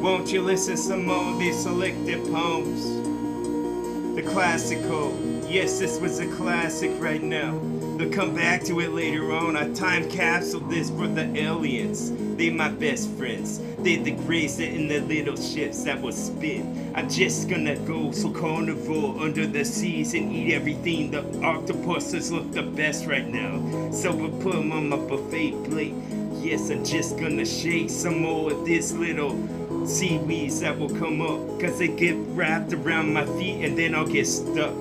Won't you listen some more of these selected poems? The classical, yes, this was a classic right now. They'll come back to it later on. I time capsule this for the aliens. They my best friends. They the grace in the little ships that will spin. I'm just gonna go so carnivore under the seas and eat everything. The octopuses look the best right now, so we'll put them on my buffet plate. Yes, I'm just gonna shake some more of this little seaweeds that will come up, cause they get wrapped around my feet and then I'll get stuck.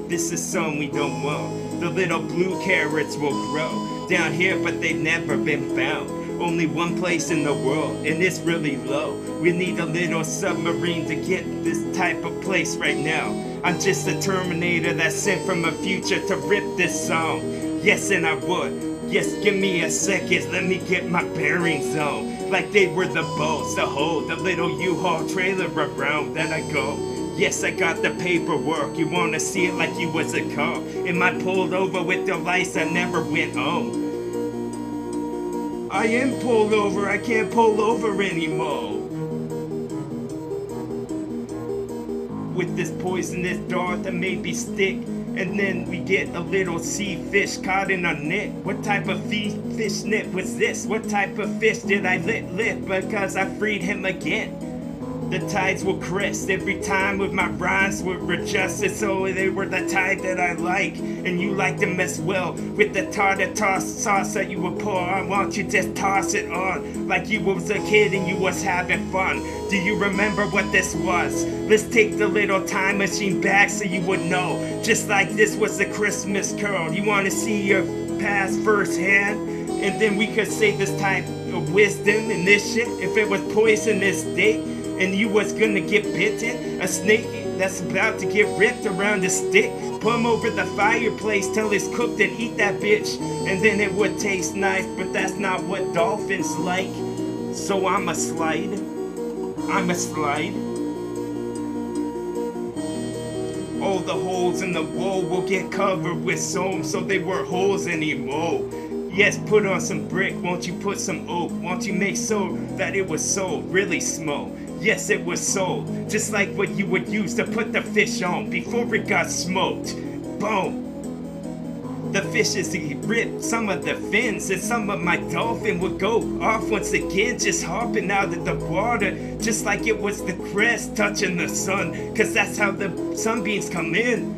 This is something we don't want. The little blue carrots will grow down here, but they've never been found. Only one place in the world, and it's really low. We need a little submarine to get this type of place right now. I'm just a Terminator that's sent from a future to rip this song. Yes, and I would. Yes, give me a second, let me get my bearings on. Like they were the boats to hold the little U-Haul trailer around that I go. Yes, I got the paperwork, you wanna see it like you was a cop. Am I pulled over with the lights that never went on? I am pulled over, I can't pull over anymore. With this poisonous dart that made me stick, and then we get a little sea fish caught in a net. What type of fish net was this? What type of fish did I lift because I freed him again? The tides will crest every time with my rhymes were adjusted, so they were the type that I like, and you like them as well. With the tartar sauce that you would pour on, why don't you just toss it on like you was a kid and you was having fun? Do you remember what this was? Let's take the little time machine back so you would know. Just like this was a Christmas Carol. You want to see your past firsthand? And then we could say this type of wisdom and this shit. If it was poisonous steak and you was gonna get bitten, a snake that's about to get ripped around the stick, put him over the fireplace till it's cooked and eat that bitch, and then it would taste nice. But that's not what dolphins like, so I'ma slide. All the holes in the wall will get covered with soap, so they weren't holes anymore. Yes, put on some brick, won't you put some oak? Won't you make so that it was sold really small? Yes, it was sold, just like what you would use to put the fish on before it got smoked. Boom! The fishes ripped some of the fins, and some of my dolphin would go off once again, just hopping out of the water, just like it was the crest touching the sun, cause that's how the sunbeams come in.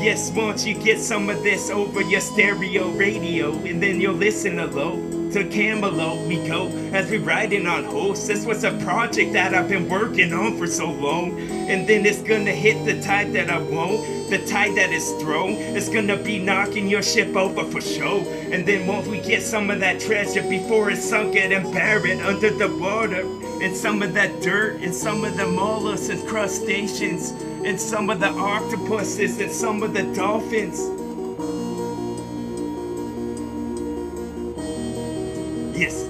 Yes, won't you get some of this over your stereo radio, and then you'll listen alone. To Camelot we go, as we riding on hosts. This was a project that I've been working on for so long. And then it's gonna hit the tide that I won't. The tide that is thrown, it's gonna be knocking your ship over for show. And then won't we get some of that treasure before it's sunk and buried under the water? And some of that dirt, and some of the mollusks and crustaceans, and some of the octopuses, and some of the dolphins. Yes,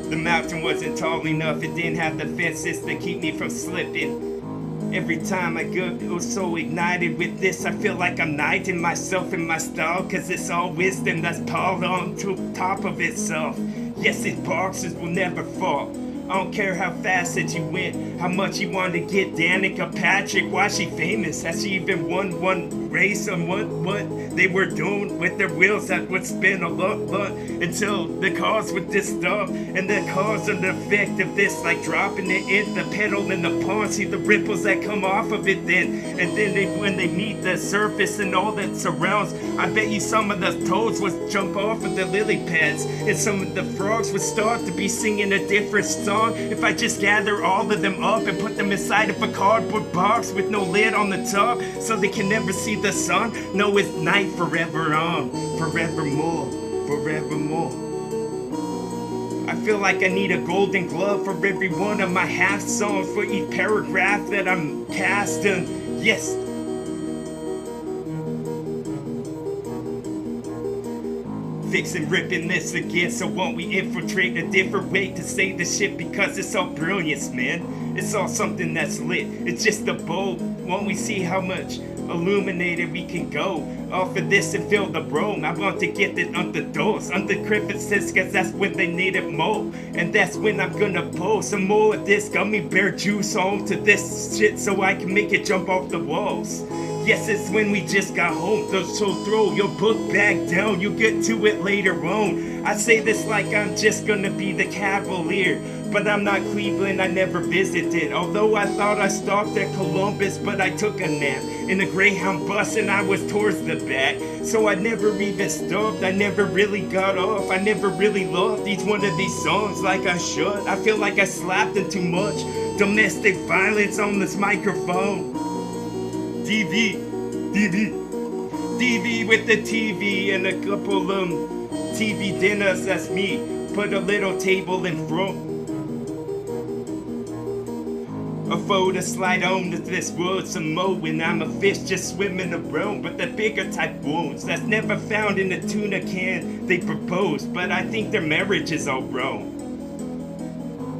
the mountain wasn't tall enough, it didn't have the fences to keep me from slipping. Every time I go so ignited with this, I feel like I'm knighting myself in my style, cause it's all wisdom that's piled on to top of itself. Yes, these boxes will never fall. I don't care how fast that you went, how much you wanted to get Danica Patrick. Why she famous? Has she even won one race on what they were doing with their wheels that would spin a lot until the cars with this stuff, and the cause and the effect of this, like dropping it in the pedal in the pond, see the ripples that come off of it then, and then when they meet the surface and all that surrounds, I bet you some of the toads would jump off of the lily pads, and some of the frogs would start to be singing a different song if I just gather all of them up and put them inside of a cardboard box with no lid on the top, so they can never see the sun. No, it's night forever on, forevermore. I feel like I need a golden glove for every one of my half songs, for each paragraph that I'm casting. Yes. Fixing ripping this again, so won't we infiltrate a different way to say the shit, because it's all brilliance, man. It's all something that's lit. It's just a bowl. Won't we see how much illuminated, we can go off of this and feel the roam. I want to get it on the doors, on the crevices, cause that's when they need it more. And that's when I'm gonna pour some more of this gummy bear juice onto this shit so I can make it jump off the walls. Yes, it's when we just got home, so throw your book bag down, you'll get to it later on. I say this like I'm just gonna be the Cavalier, but I'm not Cleveland, I never visited. Although I thought I stopped at Columbus, but I took a nap in a Greyhound bus and I was towards the back. So I never even stopped, I never really got off, I never really loved each one of these songs like I should. I feel like I slapped in too much domestic violence on this microphone. DV with the TV and a couple TV dinners, that's me. Put a little table in front. A photo slide on to this world some more when I'm a fish just swimming around. But the bigger type wounds that's never found in a tuna can they propose, but I think their marriage is all wrong.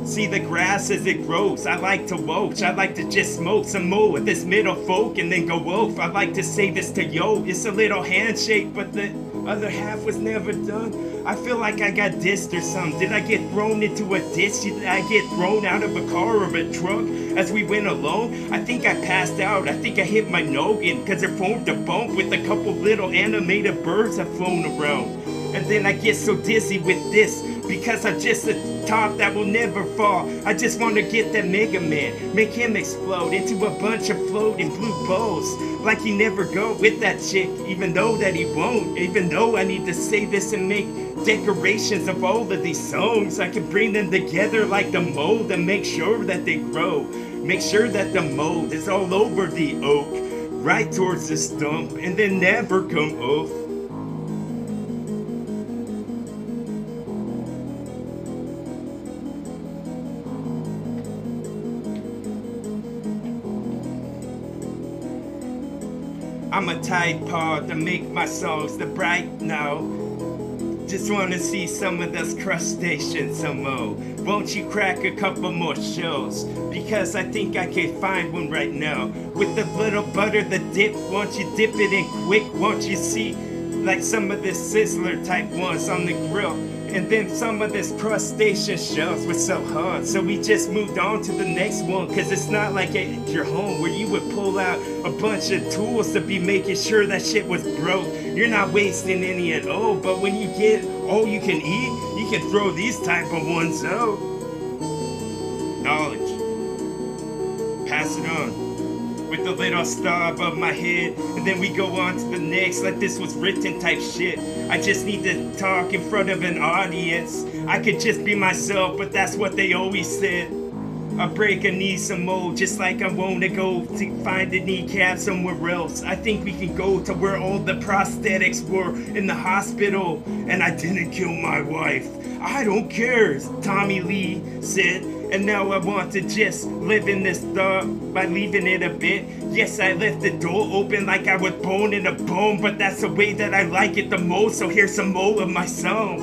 See the grass as it grows, I like to watch, I like to just smoke some more with this middle folk and then go off. I like to say this to yo, it's a little handshake, but the other half was never done. I feel like I got dissed or something. Did I get thrown into a ditch? Did I get thrown out of a car or a truck as we went along? I think I passed out, I think I hit my noggin, cause it formed a bump with a couple little animated birds that flown around. And then I get so dizzy with this, because I'm just a top that will never fall. I just want to get that Mega Man, make him explode into a bunch of floating blue balls. Like he never go with that chick, even though that he won't. Even though I need to say this and make decorations of all of these songs, I can bring them together like the mold and make sure that they grow. Make sure that the mold is all over the oak, right towards the stump, and then never come off. I'm a Tide Pod to make my songs the bright now. Just wanna see some of those crustaceans some more. Won't you crack a couple more shows? Because I think I can find one right now. With a little butter, the dip, won't you dip it in quick? Won't you see like some of the sizzler type ones on the grill? And then some of this crustacean shells were so hard, so we just moved on to the next one. Cause it's not like at your home where you would pull out a bunch of tools to be making sure that shit was broke. You're not wasting any at all, but when you get all you can eat, you can throw these type of ones out. Knowledge. Pass it on. With a little star above my head, and then we go on to the next like this was written type shit. I just need to talk in front of an audience. I could just be myself, but that's what they always said. I break a knee some more, just like I wanna go to find a kneecap somewhere else. I think we can go to where all the prosthetics were in the hospital, and I didn't kill my wife. I don't care, Tommy Lee said. And now I want to just live in this thought by leaving it a bit. Yes, I left the door open like I was born in a bone, but that's the way that I like it the most, so here's some more of my song.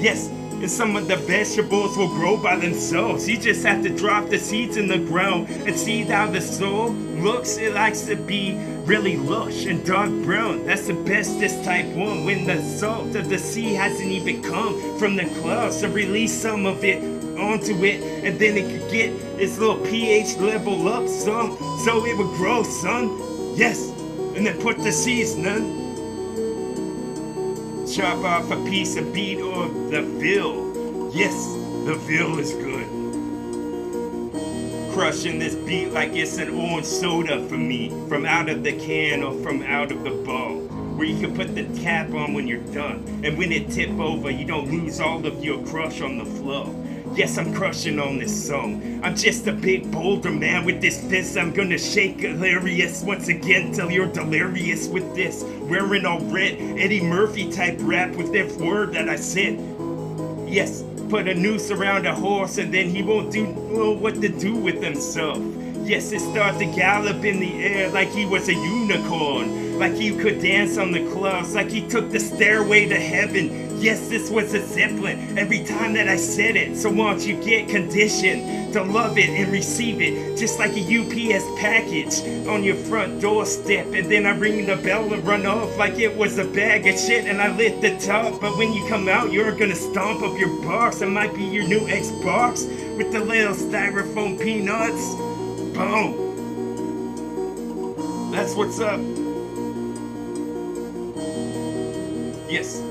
Yes, and some of the vegetables will grow by themselves. You just have to drop the seeds in the ground and see how the soil looks. It likes to be really lush and dark brown. That's the bestest type one when the salt of the sea hasn't even come from the clouds to release some of it onto it, and then it could get its little pH level up some, so it would grow, son. Yes, and then put the seeds, none. Chop off a piece of beet or the veal. Yes, the veal is good. Crushing this beet like it's an orange soda for me, from out of the can or from out of the bowl, where you can put the cap on when you're done, and when it tip over, you don't lose all of your crush on the flow. Yes, I'm crushing on this song. I'm just a big boulder man with this fist. I'm gonna shake hilarious once again till you're delirious with this. Wearing all red, Eddie Murphy type rap with that word that I said. Yes, put a noose around a horse and then he won't know what to do with himself. Yes, it started to gallop in the air like he was a unicorn. Like he could dance on the clouds, like he took the stairway to heaven. Yes, this was a Zeppelin every time that I said it. So won't you get conditioned to love it and receive it, just like a UPS package on your front doorstep. And then I ring the bell and run off like it was a bag of shit, and I lit the top. But when you come out, you're gonna stomp up your box. It might be your new Xbox with the little styrofoam peanuts. Boom. That's what's up. Yes.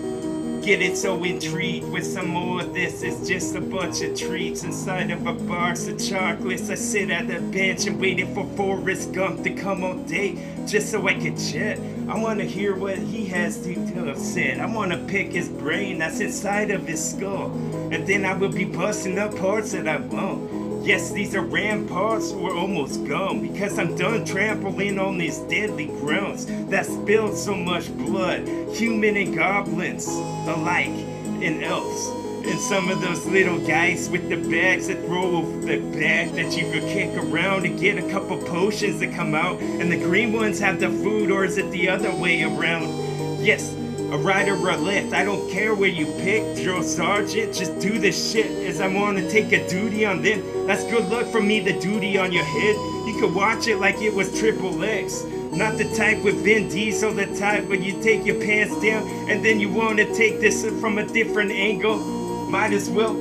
Get it so intrigued with some more of this. It's just a bunch of treats inside of a box of chocolates. I sit at the bench and waiting for Forrest Gump to come on date just so I can chat. I want to hear what he has to have said. I want to pick his brain that's inside of his skull, and then I will be busting up parts that I won't. Yes, these are ramparts who are almost gone, because I'm done trampling on these deadly grounds that spilled so much blood. Human and goblins alike, and elves. And some of those little guys with the bags that throw the bag that you could kick around and get a couple potions to come out. And the green ones have the food, or is it the other way around? Yes. A right or a left, I don't care where you pick, Drill Sergeant, just do this shit as I want to take a duty on them. That's good luck for me, the duty on your head. You could watch it like it was Triple X. Not the type with Vin Diesel, the type where you take your pants down and then you want to take this from a different angle. Might as well.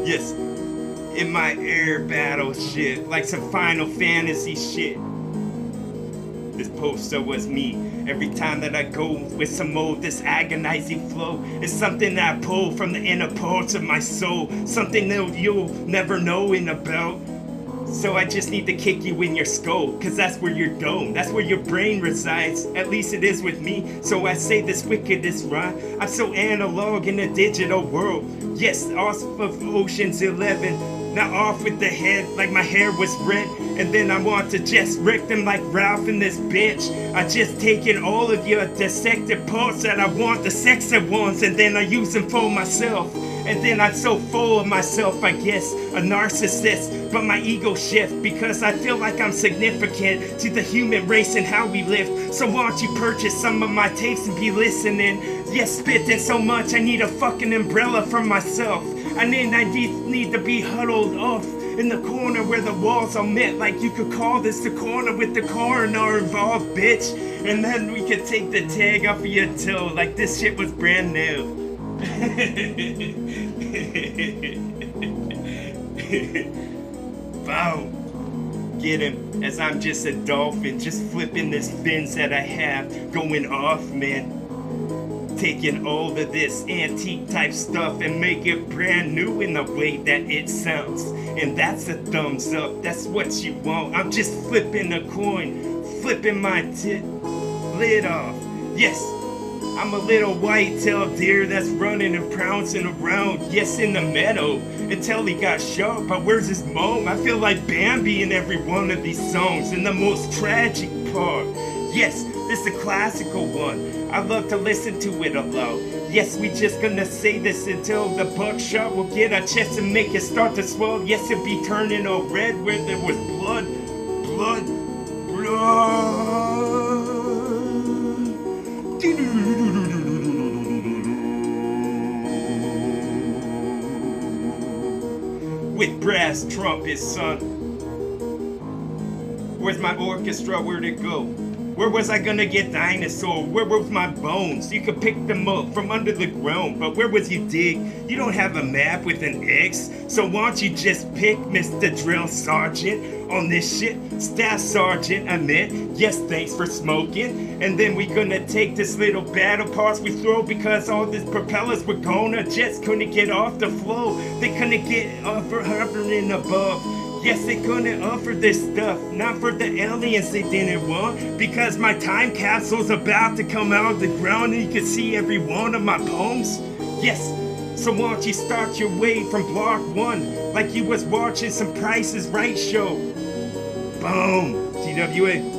Yes, in my air battle shit, like some Final Fantasy shit. This poster was me. Every time that I go with some more of this agonizing flow, it's something that I pull from the inner parts of my soul, something that you'll never know about. So I just need to kick you in your skull, cause that's where your dome, that's where your brain resides. At least it is with me. So I say this wickedest rhyme. I'm so analog in a digital world. Yes, off of Ocean's 11. Now off with the head like my hair was red. And then I want to just wreck them like Ralph in this bitch. I just taken all of your dissected parts that I want, the sexy ones, and then I use them for myself. And then I'm so full of myself, I guess, a narcissist. But my ego shift because I feel like I'm significant to the human race and how we live. So why don't you purchase some of my tapes and be listening? Yes, spitting so much I need a fucking umbrella for myself. I need to be huddled off in the corner where the walls are met. Like you could call this the corner with the coroner involved, bitch. And then we could take the tag off of your toe like this shit was brand new. Bow. Get him, as I'm just a dolphin, just flipping this fins that I have, going off, man. Taking all of this antique type stuff and make it brand new in the way that it sounds. And that's a thumbs up, that's what you want. I'm just flipping a coin, flipping my lid off. Yes, I'm a little white-tailed deer that's running and pouncing around, yes, in the meadow, until he got shot. But where's his mom? I feel like Bambi in every one of these songs. And the most tragic part, yes, this is a classical one. I love to listen to it aloud. Yes, we just gonna say this until the buckshot will get our chest and make it start to swell. Yes, it be turning all red where there was blood, blood, blood. With brass trumpets, son. Where's my orchestra? Where'd it go? Where was I gonna get dinosaur? Where was my bones? You could pick them up from under the ground, but where was you dig? You don't have a map with an X, so why don't you just pick Mr. Drill Sergeant on this shit? Staff Sergeant, I meant. Yes, thanks for smoking. And then we gonna take this little battle parts we throw because all these propellers were gone. Our jets couldn't get off the floor. They couldn't get off or hovering above. Yes, they couldn't offer this stuff, not for the aliens they didn't want, because my time capsule's about to come out of the ground and you can see every one of my poems. Yes, so why don't you start your way from block 1, like you was watching some Price is Right show. Boom, TWA.